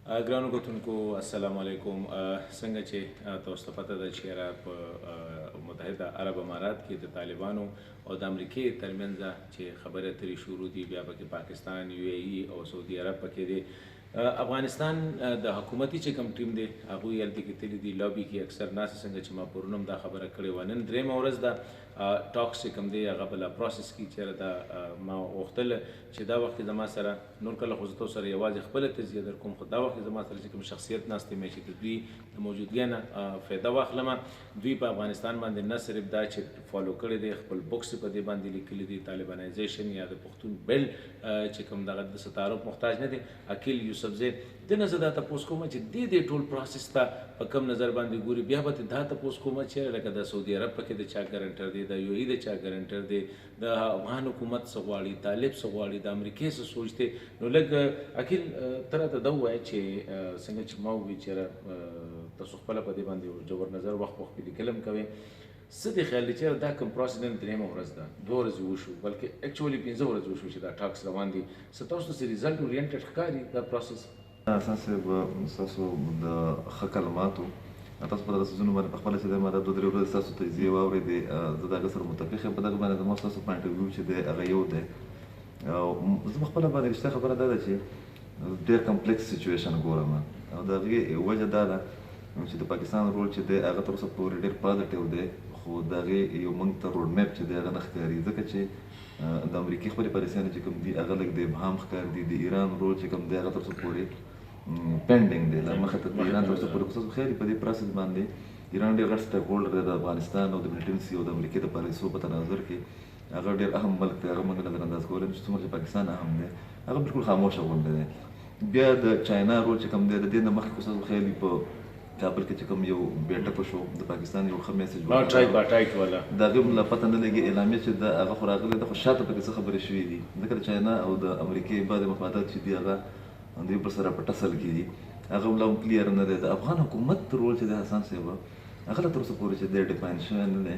ګرانو کتونکو السلام علیکم. څنګه چې تاسو ته پته ده چې په متحده عرب امارات کې د طالبانو او د امریکې ترمنځ چې خبرې اترې شروع دي، بیا پکې پاکستان، یو ای ای او سعودي عرب پکې دي. افغانستان د حکومتي چې کوم ټیم دی هغوی هلته کې تللي دي، لابي کې اکثر ناست. څنګه چې ما پرون هم دا خبره کړې وه، نن درېیمه ورځ ده ټاکس چې کوم دی هغه بله پروسس کې چېرې دا ما غوښتل چې دا وخت کې زما سره نور کله خو زه تاسو سره یوازې خپله تجزیه در کوم، خو دا وخت کې زما سره چې کوم شخصیت ناست دی چې د دوی د موجودګۍ نه فایده واخلم. دوی په افغانستان باندې نه صرف دا چې فالو کړی دی، خپل بوکس په دې باندې لیکلي دي طالبانایزیشن یا د پښتون بیل چې کوم دغه د ستعارف محتاج نه دی. عقیل یوسفزی دنه زه دا تپوس کوم چې دې ټول پروسس ته په کوم نظر باندې ګوري. بیا به دا تپوس کوم چې لکه د سعودي عرب پکې د چا ګارنټر دی، د یو ای د چا ګارنټر دی، د افغان حکومت څه غواړي، طالب څه غواړي، د امریکې څه سوچ دی. نو لږ عقیل ته راته دا ووایه چې څنګه چې ما ووایي چېرې تاسو خپله په دې باندې جوور نظر وخت په وخت پې لیکل هم کوئ، څه دې خیال دی چېرې دا کوم پروسس نن درېیمه ورځ ده، 2 ورځې وشو، بلکې اکچولي 15 ورځې وشو چې دا ټاکس روان دي. څه تاسو ته څه ریزلټ اورینټډ ښکاري دا پروسس؟ اساسا به ستاسو د ښه کلماتو تاسو په دغه څیزونو باندې پخپله چې دی ما دا 2-3 ورځې ستاسو تجزیې واورېدې، زه د هغه سره متفق یم. په دغه باندې زما ستاسو پوینټ اف ویو چې دی هغه یو دی. زه پخپله باندې رښتیا خبره دا ده چې ډېر کمپلیکس سچویشن ګورم، او د هغې وجه دا ده چې د پاکستان رول چې دی هغه تر اوسه پورې ډېر پازیټیو دی، خو د هغې یو موږ ته روډ میپ چې دی هغه نه ښکاري، ځکه چې د امریکې خپلې پالیسیانې چې کوم دي هغه لږ د ابهام ښکار دي. د ایران رول چې کوم دی هغه تر اوسه پورې پینډینګ دی، لا مخې ته د ایران تر اوسه پورې خصوصا خیر په دې پروسس باندې ایران ډېر غټ سټیک هولډر دی د افغانستان او د ملیټنسي او د امریکې د پالیسیو په تناظر کې. هغه ډېر اهم ملک دی، هغه موږ نظر انداز کولی نشو څومره چې پاکستان اهم دی، هغه بالکل خاموشه غونډه دی. بیا د چاینا رول چې کوم دی د دې نه مخکې خو ستاسو خیال په کابل کې چې کوم یو بیټک وشو د پاکستان یو ښه میسج ټایټ والا د هغې هم لا پته نه لګي اعلامیه چې د هغه خو راغلی ده، خو شاته پکې څه خبرې شوي دي، ځکه د چاینا او د امریکې بعضې مفادات چې دي هغه د یو بل سره په ټسل کې دي، هغه هم لا هم کلیر نه دی. د افغان حکومت رول چې دی حسن صاحب هغه لا تر اوسه پورې چې دی ډیفاین شوی نه دی،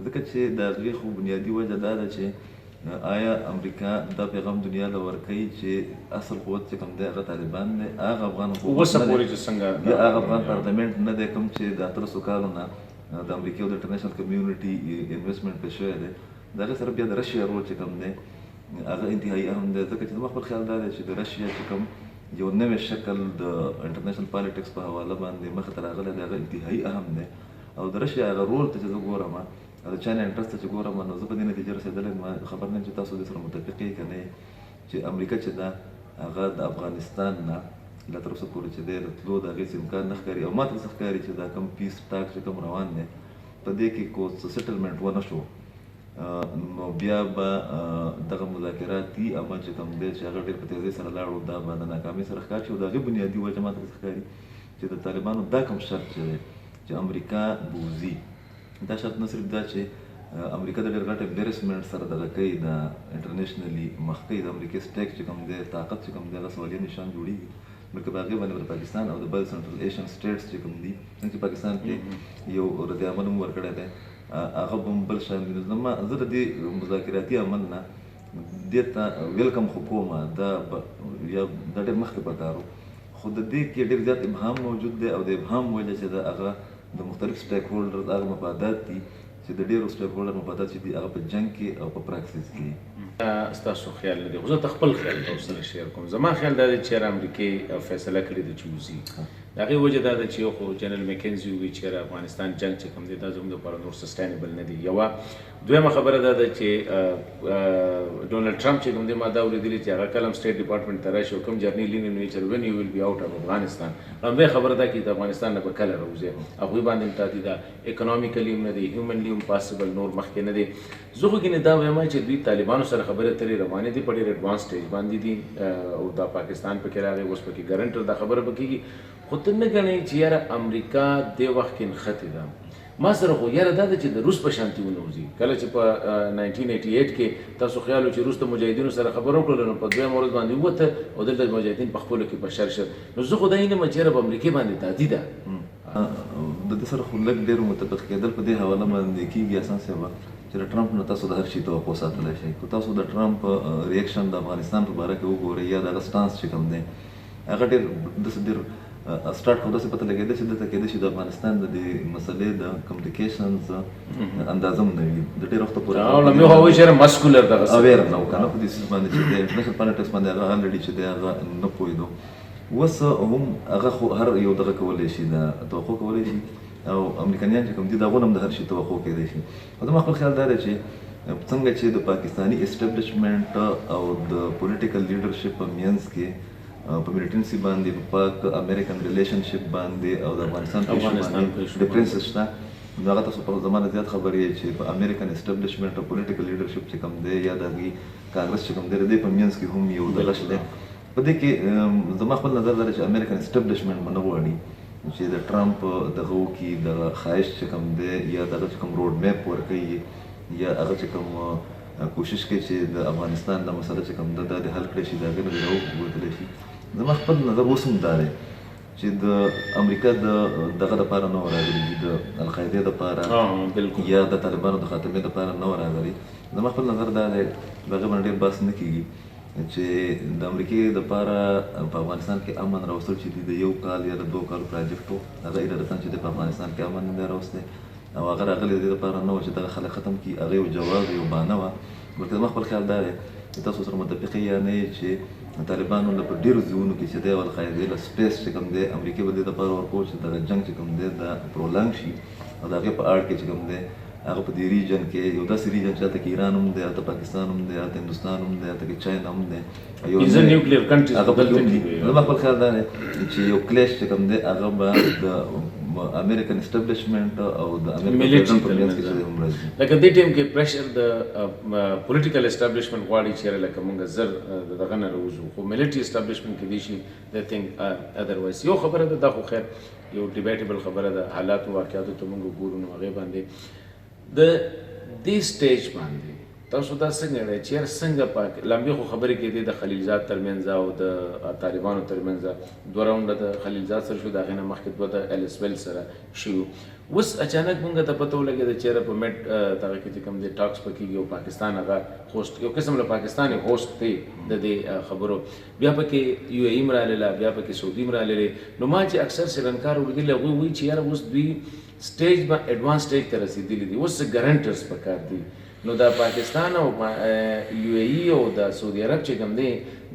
ځکه چې د هغې خو بنیادي وجه دا ده چې آیا امریکا دا پیغام دنیا له ورکوي چې اصل قوت چې کوم دی هغه طالبان دی، هغه افغان حکومت اوسه پورې چې څنګه یا هغه افغان پارلمنټ نه دی کوم چې د 1800 کالو نه د امریکې او د انټرنیشنل کمیونټي انویسټمنټ پې شوی دی. د هغې سره بیا د رشیا رول چې کوم دی هغه انتهایي اهم دی، ځکه چې زما خپل خیال دا دی چې د رشیا چې کوم یو نوی شکل د انټرنیشنل پالیټکس په حواله باندې مخې ته راغلی دی هغه انتهایي اهم دی. او د رشیا هغه رول ته چې زه ګورم، د چاینا انټرست ته چې ګورم، نو زه په دې نتیجه رسېدلی یم، خبر نه یم چې تاسو دې سره متفق یې که نه یې، چې امریکا چې ده هغه د افغانستان نه لا تر اوسه پورې چې دی د تلو د هغې څه امکان نه ښکاري. او ما ته څه ښکاري چې دا کوم پیس ټاک چې کوم روان دی په دې کې کو څه سیټلمنټ ونه شو، نو بیا به دغه مذاکرات دي عمل چې کوم دی چې هغه ډېر په تیزۍ سره لاړو، دا به د ناکامۍ سره ښکار شي. او د هغې بنیادي وجه ما ته څه ښکاري چې د طالبانو دا کوم شرط چې دی چې امریکا بوځي، دا شرط نه صرف دا چې امریکا د ډېر غټ امبیرسمنټ سره دغه کوي، د انټرنیشنلي مخ کوي، د امریکې سټیک چې کوم دی طاقت چې کوم دی هغه سوالیه نشان جوړېږي، بلکې په هغې باندې د پاکستان او د بل سنټرل ایشین سټیټس چې کوم دي، څنګه چې پاکستان کې یو رد عمل هم ورکړی دی هغه به هم بل شامل دي. زه د دې مذاکراتي عمل نه دې ته ویلکم خو کوم، دا یا دا ډېر مخکې پکار و، خو د دې کې ډېر زیات ابهام موجود دی، او د ابهام وجه چې د هغه د مختلف سټیک هولډرز هغه مفادات دي چې د ډېرو سټیک هولډر مفادات چې دي هغه په جنګ کې او په پراکسس کې. ستاسو خیال نه دی، خو زه ته خپل خیال تاسو سره شیر کوم. زما خیال دا دی چې چېرې امریکې فیصله کړې ده چې وځي. د هغې وجه دا ده چې یو خو جنرال میکنزي ووایي چېرې افغانستان جنګ چې کوم دی دا زموږ دپاره نور سسټینیبل نه دی. یوه دویمه خبره دا ده چې ډونالډ ټرمپ چې کوم دی ما دا اورېدلي چې هغه کله هم سټیټ ډپارټمنټ ته راشي او کوم جرنی لینی نو چې وین یو ویل بی آوټ اف افغانستان، همدې خبره ده چې د افغانستان نه به کله راوځي، هغوی باندې هم تهدید ده، اکنامیکلي هم نه دی، هیومنلي هم پاسبل نور مخکې نه دی. زه خو ګینې دا وایم چې دوی طالبانو سره خبرې اترې روانې دي، په ډېر ایډوانس سټیج باندې دي، او دا پاکستان پکې راغی، اوس پکې ګارنټر دا خبره به کېږي. خو ته نه ګڼې چې یاره امریکا دې وخت کې نښتې ده. ما سره خو یاره دا ده چې د روس په شانتي ونوځي. کله چې په 1988 کې تاسو خیال و چې روس د مجاهدینو سره خبره وکړله، نو په دویمه ورځ باندې ووته او دلته مجاهدین په خپلو کې بشر شول. نو زه خو دا یم چې یاره په امریکې باندې تهدید ده. د دې سره خو لږ ډېر متفق کېدل په دې حواله باندې کېږي اسان صاحب چې د ټرمپ نه تاسو د هر شي توقع ساتلی شئ. که تاسو د ټرمپ ریاکشن د افغانستان په باره کې وګورئ یا د هغه سټانس چې کوم دی هغه ډېر داسې ډېر سټارټ خو داسې پته لګېده چې دلته کېدای شي د افغانستان د دې مسلې د کمیونیکیشنز اندازه هم نه وي د ډېر وخته پورې لمبې خو وایي چې مسکولر دغه اویر نه و که نه په دې سیس باندې چې د انټرنیشنل پالیټکس باندې هغه الریډي چې دی هغه نه پوهېدو اوس هم هغه خو هر یو دغه کولی شي د توقع کولی شي او امریکایان چې کوم دي د هغو نه هم د هر شي توقع کېدی شي خو زما خپل خیال دا دی چې څنګه چې د پاکستاني اسټابلیشمنټ او د پولیټیکل لیډرشپ په منځ کې په میلیټنسي باندې په پاک امریکن ریلیشنشپ باندې او د افغانستان په باندې ډیفرنسز شته نو هغه تاسو په زمانه زیات خبرې چې په امریکن اسټابلیشمنټ او پولیټیکل لیډرشپ چې کوم دی یا د هغې کانګرس چې کوم دی د دې په منځ کې هم یو دغه شته په دې کې زما خپل نظر دا دی چې امریکن اسټابلیشمنټ به نه غواړي چې د ټرمپ دغه وکړي دغه خواهش چې کوم دی یا دغه چې کوم روډ میپ ورکوي یا هغه چې کوم کوشش کوي چې د افغانستان د مسله چې کوم ده دا د حل کړی شي د هغې نه راووتلی شي زما خپل نظر اوس هم دا دی چې د امریکا دغه دپاره نه و راغلي د القاعدې دپاره یا د طالبانو د خاتمې دپاره نه و راغلي زما خپل نظر دا دی د هغې باندې ډېر بحث نه کېږي چې د امریکې دپاره په افغانستان کې امن راوستل چې د 1 کال یا د 2 کالو پراجکټ و هغه ارادتاً چې په افغانستان کې امن نه دی راوستی او هغه راغلی د دې دپاره نه و چې دغه خلک ختم کړي هغه یو جواز یو بهانه وه بلکې زما خپل خیال دا دی چې تاسو سره متفقې یا نه یې چې طالبانو له په ډېرو ځایونو کې چې دی او القاعدې له سپیس چې کوم دی امریکې به دې دپاره ورکوو چې دغه جنګ چې کوم دی دا پرولنګ شي او د هغې په اړ کې چې کوم دی هغه په دې ریجن کې یو داسې ریجن چې هلته کې ایران هم دی هلته پاکستان هم دی هلته هندوستان هم دی هلته کې چاینا هم دی هغه پکې هم دي زما خپل خیال دا دی چې یو کلیش چې کوم دی هغه به د امریکن اسټابلیشمنټ او د امریکن په منځ کې چې هم راځي لکه دې ټیم کې پریشر د پولیټیکل اسټابلیشمنټ غواړي چې لکه موږ زر دغه نه راوځو خو ملیټري اسټابلیشمنټ کې دي شي د تھنک ادروایز یو خبره ده دا خو خیر یو ډیبیټیبل خبره ده حالات او واقعیاتو ته موږ ګورو نو هغې باندې د دې سټیج باندې تاسو دا څنګه دی چې څنګه لمبې خو خبرې کېدې د خلیلزاد ترمنځ او د طالبانو ترمنځ 2 راونډه د خلیلزاد سره شو د هغې نه مخکې 2 د ایلسویل سره شو اوس اچانک موږ ته پته ولګېده چې په میډ دغه کې چې کوم دی ټاکس به کېږي او پاکستان هغه هوسټ یو قسم له پاکستان هوسټ دی د دې خبرو بیا پکې یو ای ام راغله بیا پکې سعودي ام راغلی نو ما چې اکثر سریلانکا ورغلي هغوی وایي چې یاره اوس دوی سټیج به ایډوانس سټیج ته رسېدلي دي اوس ګارنټرز پکار دي نو د پاکستان او یو ای او د سعودي عرب چې کوم دی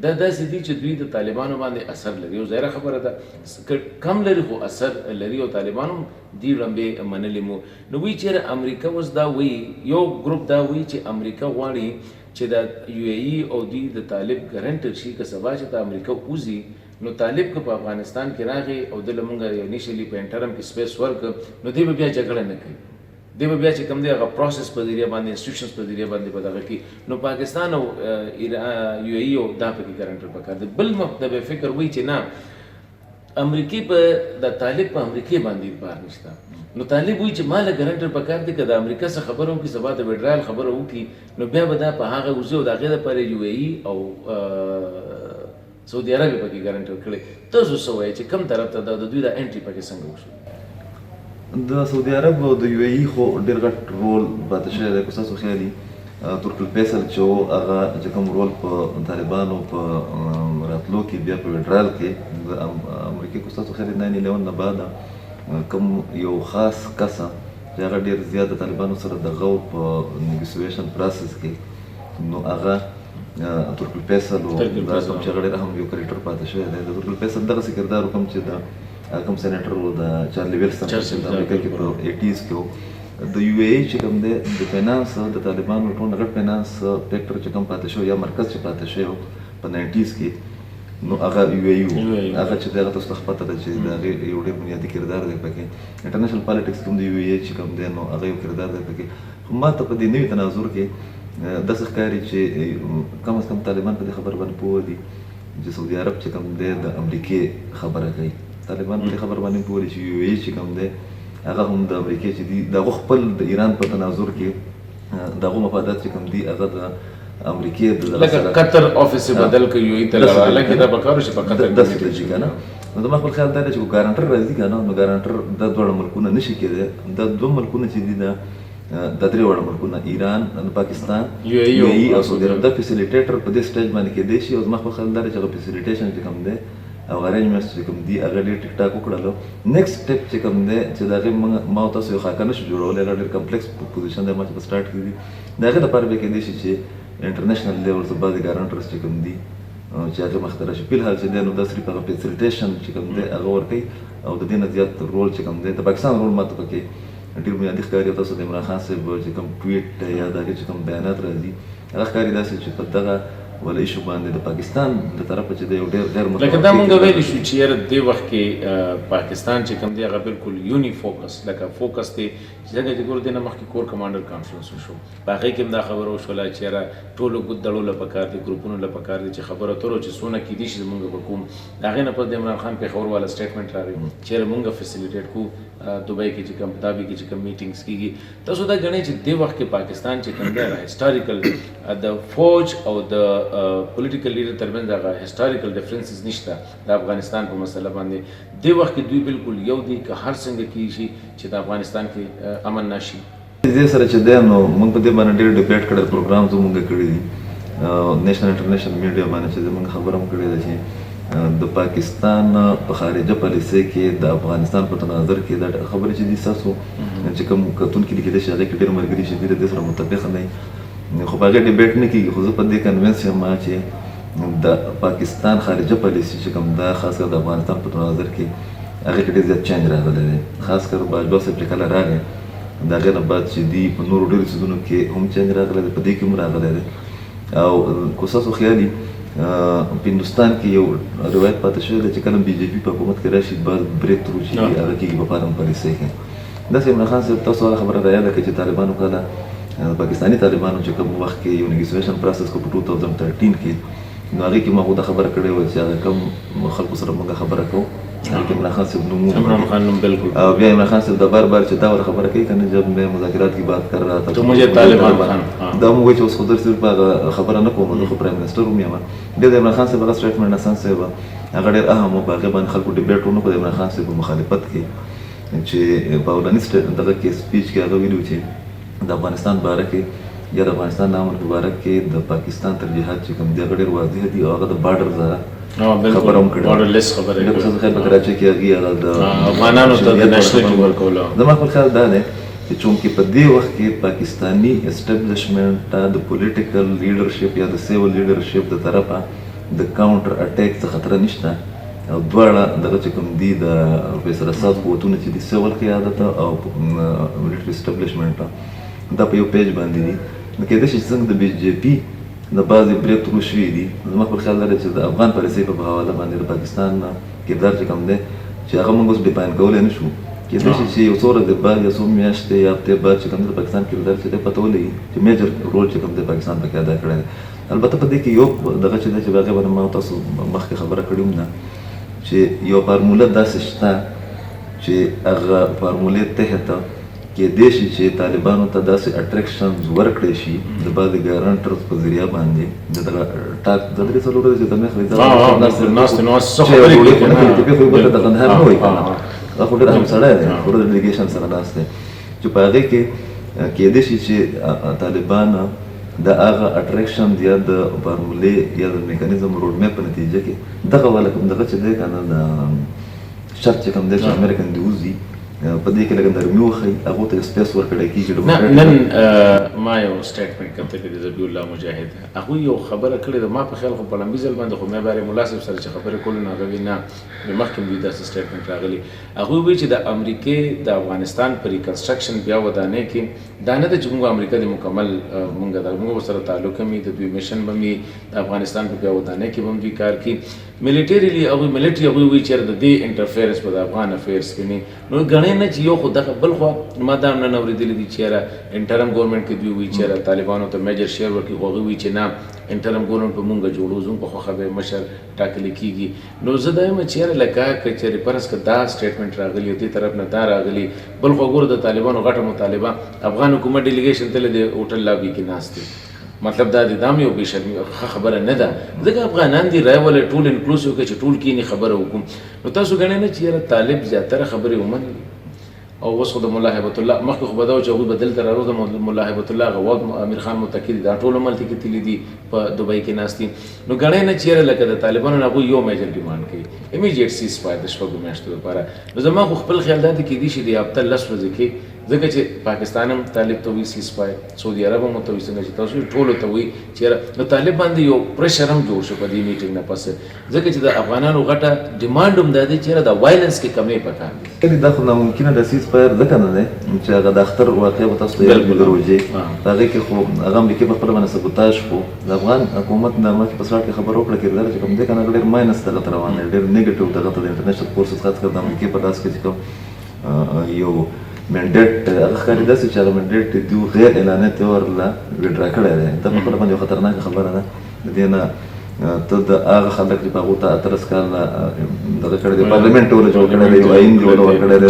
دا داسې دي چې دوی د طالبانو باندې اثر لري او ظاهره خبره ده کم لري خو اثر لري او طالبانو دې لمبې منلې مو نو وایي چې امریکا اوس دا وایي یو ګروپ دا وایي چې امریکا غواړي چې د یو ای او دوی د طالب ګارنټر شي که سبا چې د امریکا وځي نو طالب که په افغانستان کې راغی او دله مونږ انیشلی په انټرم کې سپیس ورک نو دی به بیا جګړه نه کوي دی به بیا چې کوم دی هغه پروسس په ذریعه باندې انسټیټیوشنز په ذریعه باندې په دغه کې نو پاکستان او یو ای او دا پکې ګارنټر پکار دی بل مطلب فکر وایي چې نه امریکې په د طالب په امریکې باندې اعتبار نشته نو طالب وایي چې ماله ګارنټر پکار دی که د امریکا څخه خبره وکړي سبا د وډرایل خبره وکړي نو بیا به دا په هغه وځي او د هغې دپاره یو ای او سعودي عرب پکې ګارنټر کړی تاسو څه وایئ چې کوم طرف ته د دوی د انټري پکې څنګه وشو د سعودي عرب او د یو ای خو ډېر غټ رول پاتې شوی دی که ستاسو خیال وي ترک الفیصل چې و هغه چې کوم رول په طالبانو په راتلو کې بیا په وډرایل کې د امریکې که ستاسو خیال وي 9/11 نه بعد کوم یو خاص کسه چې هغه ډېر زیات د طالبانو سره دغه په نیګوسیشن پروسس کې نو هغه ترک الفیصل و دا کوم چې هغه ډېر اهم یو کرکټر پاتې شوی دی د ترک الفیصل دغسې کردار کوم چې د کوم سینیټر و د چارلي ویلسن چې د امریکا کې په 80s کې و د یو ای چې کوم دی د فینانس د طالبانو ټول غټ فینانس فیکټر چې کوم پاتې شوی یا مرکز چې پاتې شوی په 90s کې نو هغه یو ای و هغه چې دغه تاسو ته پته ده چې د هغې یو ډېر بنیادي کردار دی پکې انټرنیشنل پالیټکس کې هم د یو ای چې کوم دی نو هغه یو کردار دی پکې خو ما ته په دې نوي تناظر کې داسې ښکاري چې کم از کم طالبان په دې خبره باندې پوه دي چې سعودي عرب چې کوم دی د امریکې خبره کوي طالبان په دې خبره باندې پوه دي چې یو ای چې کوم دی هغه هم د امریکې چې دي د هغو خپل د ایران په تناظر کې د هغو مفادات چې کوم دي هغه د امریکې لکه قطر افیس بدل کوي یو ای ته لکه دا پکارو چې په قطر داسې کېږي که نه نو زما خپل خیال دا دی چې ګارنټر راځي که نه نو ګارنټر دا دواړه ملکونه نه شي کېدی دا 2 ملکونه چې دي دا 3 وړه ملکونه ایران پاکستان یو ای او سعودي عرب دا فیسیلیټیټر په دې سټیج باندې کېدی شي او زما خپل خیال دا دی چې هغه فیسیلیټیشن چې کوم دی او ارینجمنټس چې کوم دي هغه ډېر ټیک ټاک وکړلو. نیکسټ سټیپ چې کوم دی چې د هغې ما او تاسو یو خاکه نشو جوړولی، هغه ډېر کمپلیکس پوزیشن دی ما چې په سټارټ کې دي. د هغې لپاره بیا کیدای شي چې انټرنیشنل لیول څه بعضې ګارانټرز چې کوم دي چې هغه مخته راشي. فی الحال چې دی نو دا صرف هغه فیسیلیټیشن چې کوم دی هغه ورکوي او د دې نه زیات رول چې کوم دی د پاکستان رول ماته پکې ډېر بنیادي ښکاري. او تاسو د عمران خان صاحب چې کوم ټویټ یا د هغې چې کوم بیانات راځي هغه ښکاري داسې چې په دغه ولا ایشو باندې د پاکستان د طرفه چې دی یو ډېر لکه دا مونږ ویلی شو چې یاره دې وخت کې پاکستان چې کوم دی هغه بالکل یونی فوکس لکه فوکس دی چې څنګه چې ګورو دې نه مخکې کور کمانډر کانفرنس وشو په هغې کې هم دا خبره وشوله چې یاره ټولو ګوتدړو له پکار دي ګروپونو له پکار دي چې خبره اترو چې څونه کیدای شي زمونږ به کوم د هغې نه پس د عمران خان پېښور والا سټیټمنټ راغی چې یاره مونږ فیسیلیټیټ کړو دوبۍ کې چې کوم ابوظبي کې چې کوم میټینګس کېږي. تاسو دا ګڼئ چې دې وخت کې پاکستان چې کوم دی هسټاریکل د فوج او د پولیټیکل لیډر ترمنځ هغه هسټاریکل ډفرنسز نشته د افغانستان په مسله باندې. دې وخت کې دوی بالکل یو دي که هر څنګه کېږي شي چې د افغانستان کې امن نشي. دې سره چې دی نو موږ په دې باندې ډېر ډیبیټ کړی، پروګرامز هم موږ کړي دي نیشنل انټرنیشنل میډیا باندې چې موږ خبره هم کړې ده چې د پاکستان په خارجه پالیسۍ کې د افغانستان په تناظر کې دا خبرې چې دي ستاسو چې کوم کتونکي لیکلی شي هغې کې ډېر ملګري چې دي د دې سره متفق نه وي، خو په هغې ډیبیټ نه کېږي. خو زه په دې کنوینس یم چې د پاکستان خارجه پالیسي چې کوم دا خاص کر د افغانستان په تناظر کې هغې کې ډېر زیات چینج راغلی دی. خاص کر باجوه صاحب چې کله راغی د هغې نه بعد چې دي په نورو ډېرو څیزونو کې هم چینج راغلی دی، په دې کې هم راغلی دی. او که ستاسو خیال وي په هندوستان کې یو روایت پاتې شوی دی چې کله بي جے پي په حکومت کې راشي بعض بریک ترو چې هغه کېږي په فارم پالیسۍ کې. داسې عمران خان صاحب تاسو هغه خبره رایاده کړئ چې طالبانو کله پاکستاني طالبانو چې کوم وخت کې یو نیګوسیشن پروسس کو په 2013 کې نو هغې کې ما خو دا خبره کړې وه چې هغه کوم خلکو سره موږ خبره کوو هغې کې عمران خان صاحب نوم عمران خان نوم بالکل او بیا عمران خان صاحب دا بار بار چې دا ور خبره کوي که نه جب میں مذاکرات کی بات کر رہا تھا تو مجھے طالبان خان دا موږ وایي چې اوس خو در صرف هغه خبره نه کوم زه خو پرایم منسټر هم یم. بیا د عمران خان صاحب هغه سټیټمنټ حسن صاحب هغه ډېر اهم و، په هغې باندې خلکو ډیبیټ ونه کړو د عمران خان صاحب په مخالفت کې چې په اولني دغه کې سپیچ کې هغه ویلي و چې د افغانستان باره کې یا د افغانستان د امن په باره کې د پاکستان ترجیحات چې کوم دي هغه ډېر واضح دي او هغه د بارډر خبره هم کړې بارډر لیس خبره لکه څه خیر په کراچۍ کې هغې هغه د افغانانو ته د نیشنلټي ورکولو. زما خپل خیال دا دی چې چونکې په دې وخت کې پاکستاني اسټابلیشمنټ ته د پولیټیکل لیډرشپ یا د سیول لیډرشپ د طرفه د کاونټر اټیک څه خطره نشته او دواړه دغه چې کوم دي د پروفیسر اساد قوتونه چې دي سیول قیادت او ملیټري اسټابلیشمنټ دا په یو پیج باندې دي. نو کېدای شي چې څنګه د بي جے پي د بعضې بریک ترو شوي دي. زما خپل خیال دا دی چې د افغان پالیسۍ په حواله باندې د پاکستان کردار چې کوم دی چې هغه موږ اوس ډیفاین کولی نه شو. کېدای شي چې یو څو ورځې بعد یا څو میاشتې یا هفتې بعد چې کوم دی د پاکستان کردار چې دی پته ولګي چې میجر رول چې کوم دی پاکستان پکې ادا کړی دی. البته په دې کې یو دغه چې دی چې هغې باندې ما تاسو مخکې خبره کړې وم نه چې یو فارموله داسې شته چې هغه فارمولې تحت کېدای شي چې طالبانو ته داسې اټریکشنز ورکړی شي د بعضې ګارانټرز په ذریعه باندې د دغه ټاک د درې څلور ورځې د میخ د قندهار نه وایي که نه هغه خو ډېر اهم سړی دی خو د ډیلیګیشن سره ناست دی چې په هغې کې کېدای شي چې طالبان د هغه اټریکشن یا د فارمولې یا د میکانیزم روډ میپ په نتیجه کې دغه والا کوم دغه چې دی که نه د شرط چې کوم دی چې امریکن د وځي په دې کې لږ نرمي وښیي هغو ته سپیس ورکړی کېږي. نن ما یو سټیټمنټ کتلی دی ذبیح الله مجاهد هغوی یو خبره کړې ده ما په خیال خو په لمبي ځل باندې خو مې بارې ملا صاحب سره چې خبرې کولو نه هغه وي نه مخکې هم دوی داسې سټیټمنټ راغلي هغوی وایي چې د امریکې د افغانستان په ریکنسټرکشن بیا ودانۍ کې دا نه ده چې موږ امریکا د مکمل موږ سره تعلق هم د دوی میشن به هم د افغانستان په بیا ودانۍ کې به هم دوی کار کوي ملیټریلی هغوی هغوی وایي چې د دې انټرفیرنس په د افغان افیرس کې نه نو ګڼې نه چې یو خو دغه بل خوا ما دا هم نن اورېدلي دي چې یاره انټرم ګورنمنټ کې دوی وایي چې یاره طالبانو ته میجر شیر ورکړي خو هغوی وایي چې نه انټرم ګورنمنټ په مونږ جوړو زموږ په خوښه به مشر ټاکلی کېږي. نو زه دا یم چې یاره لکه که چېرې فرض که دا سټیټمنټ راغلي او دې طرف نه دا راغلي بل خوا ګوره د طالبانو غټه مطالبه افغان حکومت ډیلیګیشن تللی د هوټل لابي کې ناست دی مطلب دا دی دا هم یو بې شرمي ښه خبره نه ده ځکه افغانان دي رای ولې ټول انکلوسیو کړي چې ټول کښېني خبره وکړو. نو تاسو ګڼئ نه چې یاره طالب زیاتره خبرې ومنلي او اوس خو د مولا هیبت الله مخکې خو به دا و چې هغوی به دلته راروز د مولا هیبت الله غوږ امیر خان متقي دي دا ټول ملته کې تللي دي په دوبۍ کې ناست دي نو ګڼئ نه چېرې لکه د طالبانو نه هغوی یو میجر ډیمانډ کوي امیډیټ سیز فایر د شپږو میاشتو لپاره نو زما خو خپل خیال دا دی کېدای شي د هفته 10 ورځې کې ځکه چې پاکستان هم طالب ته وایي سیز فایر سعودي عرب هم ورته وایي څنګه چې تاسو ټولو ته وایي چېرې نو طالب باندې یو پریشر هم جوړ شو په دې میټینګ نه پس ځکه چې د افغانانو غټه ډیمانډ هم دا دی چېرې د وایلنس کې کمې پکار دي کله دا خو ناممکنه د سیز فایر ځکه نه دی چې هغه د اختر واقع به تاسو ته یاد وي د روژې هغې کې خو هغه امریکې په خپله باندې سبوتاژ خو د افغان حکومت نه مخکې په سراټ کې خبره وکړه چې دا چې کوم دی که نه ډېر ماینس دغه ته روان دی ډېر نیګیټیو دغه ته د انټرنیشنل فورسز خاص کر د امریکې په لاس کې چې کوم یو منډیټ هغه ښکاري داسې چې هغه منډیټ دوی غیر اعلاني طور له ویډرا کړی دی دا په خپله باندې یو خطرناکه خبره ده د دې نه ته د هغه خلک چې په هغو ته 18 کاله دغه کړی دی پارلمنټ ورله جوړ کړی دی یو آیین دې ورله ورکړی دی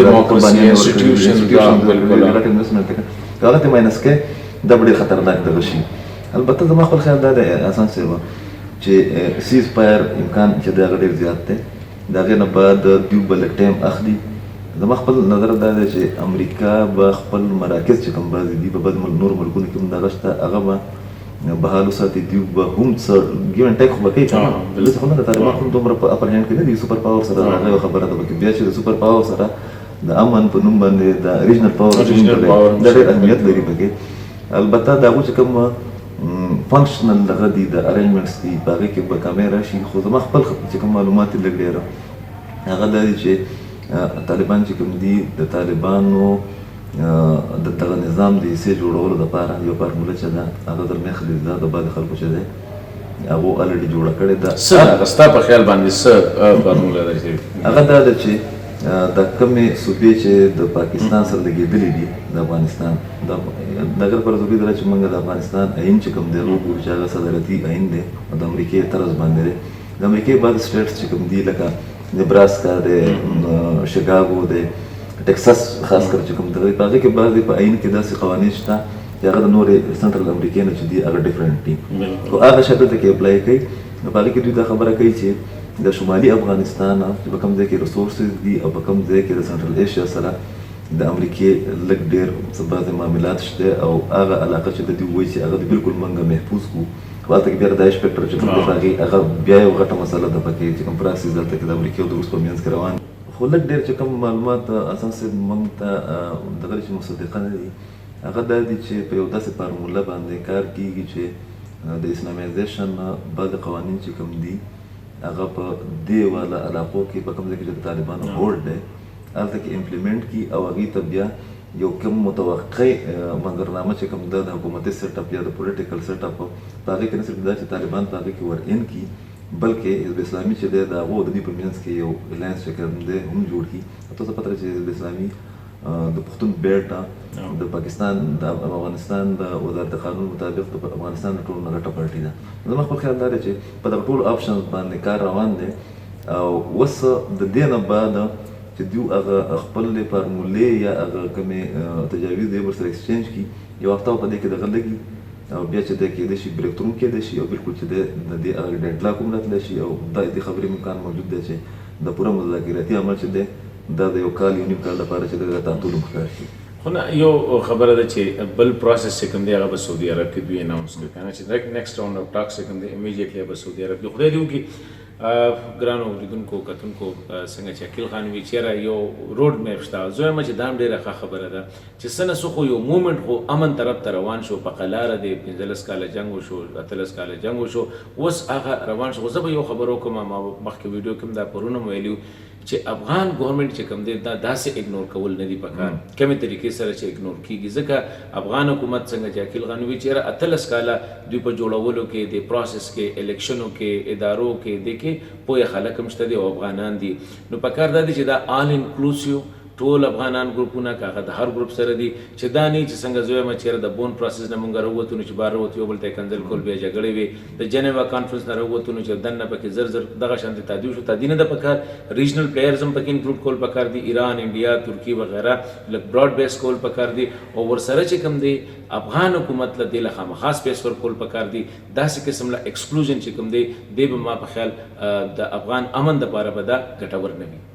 هغه ته ماینس کې دا به ډېر خطرناک دغه شي البته زما خپل خیال دا دی اسان صاحب چې سیز فایر امکان چې د هغه ډېر زیات دی د هغې نه بعد دوی به لږ ټایم اخلي زما خپل نظر دا دی چې امریکا به خپل مراکز چې کوم بعضې دي په بد نورو ملکونو کې هم دغه شته هغه به بحال وساتي دوی به هم څه ګیو اینډ ټیک خو به کوي دلته خو نه د طالبان هم دومره په اپر هینډ کې نه دي سوپر پاور سره هغه یوه خبره ده پکې بیا چې د سوپر پاور سره د امن په نوم باندې د ریجنل پاور دا ډېر اهمیت لري پکې البته د هغو چې کوم فنکشنل دغه دي د ارینجمنټس دي په هغې کې به کمی راشي خو زما خپل چې کوم معلومات دي لږ ډېره هغه دا دي چې طالبان چې کوم دي د طالبانو د دغه نظام د حصې جوړولو دپاره یو فارموله چې ده هغه درمیان خلیلزاد د بعضې خلکو چې دی هغو الرډي جوړه کړې ده ستا په خیال باندې څه فارموله ده چې هغه دا ده چې د کومې صوبې چې د پاکستان سره لګېدلې دي د افغانستان دغه لپاره ضروري ده چې موږ د افغانستان عین چې کوم دی وګورو چې هغه صدارتي عین دی د امریکې طرز باندې دی د امریکې بعضې سټیټس چې کوم دي لکه نبراسکا دی شیکاګو دی ټکساس خاص کر چې کوم دغه په هغې کې بعضې په عین کې داسې قوانین شته چې هغه د نورې سنټرل امریکې نه چې دي هغه ډفرنټ دي خو هغه شی دلته کې اپلای کوي نو په هغې کې دوی دا خبره کوي چې د شمالي افغانستان چې په کوم ځای کې ریسورسز دي او په کوم ځای کې د سنټرل ایشیا سره د امریکې لږ ډېر څه بعضې معاملات شته او هغه علاقه چې د دوی وایي چې هغه د بالکل موږ محفوظ کړو خو هلته کې بیا د داعش فیکټر چې کوم دی په هغې هغه بیا یو غټه مسله ده پکې چې کوم پراسیس دلته کې د امریکې او د روس په منځ کې روان خو لږ ډېر چې کوم معلومات اساس موږ ته دغه چې مصدقه نه دي هغه دا دي چې په یو داسې فارموله باندې کار کېږي چې د اسلامایزیشن بعضې قوانین چې کوم دي هغه په دې والا علاقو کې په کوم ځای کې چې د طالبانو هولډ دی هلته کې امپلیمنټ کړي او هغې ته بیا یو کوم متوقع منظرنامه چې کوم ده د حکومتي سیټ اپ یا د پولیټیکل سیټ اپ په هغې کې نه صرف دا چې طالبان په هغې کې ور ان کړي بلکې حزب اسلامي چې دی د هغو د دوی په منځ کې یو الاینس چې کوم دی هم جوړ کړي تاسو پته ده چې حزب اسلامي د پښتون بیلټ د پاکستان د افغانستان د وزارت قانون مطابق د افغانستان د ټولو نه غټه پارټي ده زما خپل خیال دا دی چې په دغه ټولو آپشنز باندې کار روان دی او اوس د دې نه بعد چې دوی هغه خپلې فارمولې یا هغه کومې تجاویز دی ورسره ایکسچینج کړي یو هفته په دې کې دغه لګي او بیا چې دی کېدای شي بریک ترو کېدای شي او بالکل چې دی د دې هغه ډیډ لاک هم راتلی شي او دا دې خبرې امکان موجود دی چې د پوره مذاکراتي عمل چې دی دا د یو کال یو نیم کال لپاره چې د تعطل ښکار شي خو نه یو خبره ده چې بل پروسس چې کوم دی هغه به سعودي عرب کې دوی اناونس کړي که نه چې نیکسټ راؤنډ اف ټاکس چې کوم دی امیډیټلی به سعودي عرب کې خدای دې وکړي ګرانو اورېدونکو کتونکو څنګه چې عقیل خان وي چېرې یو روډ میپ شته زه وایم چې دا هم ډېره ښه خبره ده چې څه نه څه خو یو مومنټ خو امن طرف ته روان شو په قلاره دی 15 کاله جنګ وشو 18 کاله جنګ وشو اوس هغه روان شو خو زه به یو خبره وکړم ما مخکې ویډیو کې هم دا پرونه م ویلي چې افغان ګورنمنټ چې کوم دی دا داسې اګنور کول نه دي پکار کومې طریقې سره چې اګنور کېږي ځکه افغان حکومت څنګه چې عقیل خان وي چېرې 18 کاله دوی په جوړولو کې د پروسس کې الیکشنو کې ادارو کې د کې پوهه خلک هم شته دي او افغانان دي نو پکار دا دی چې دا آل انکلوسیو ټول افغانان ګروپونه کاغه د هر ګروپ سره دي چې دا نه چې څنګه زوی ما چیرې د بون پروسس نه مونږ راووتو نو چې بار راووتو یو بل ته کنزل کول بیا جګړې وي د جنیوا کانفرنس نه راووتو نو چې دنه پکې زر زر دغه شانت تادیو شو تادینه د پکار ریجنل پلیئرز هم پکې انکلود کول پکار دي ایران انډیا ترکی وغیرہ لک براډ بیس کول پکار دي او ور سره چې کوم دی افغان حکومت له دې له خاص پیس ور کول پکار دي داسې قسم له ایکسکلوژن چې کوم دی د ما په خیال د افغان امن د لپاره به دا ګټور نه وي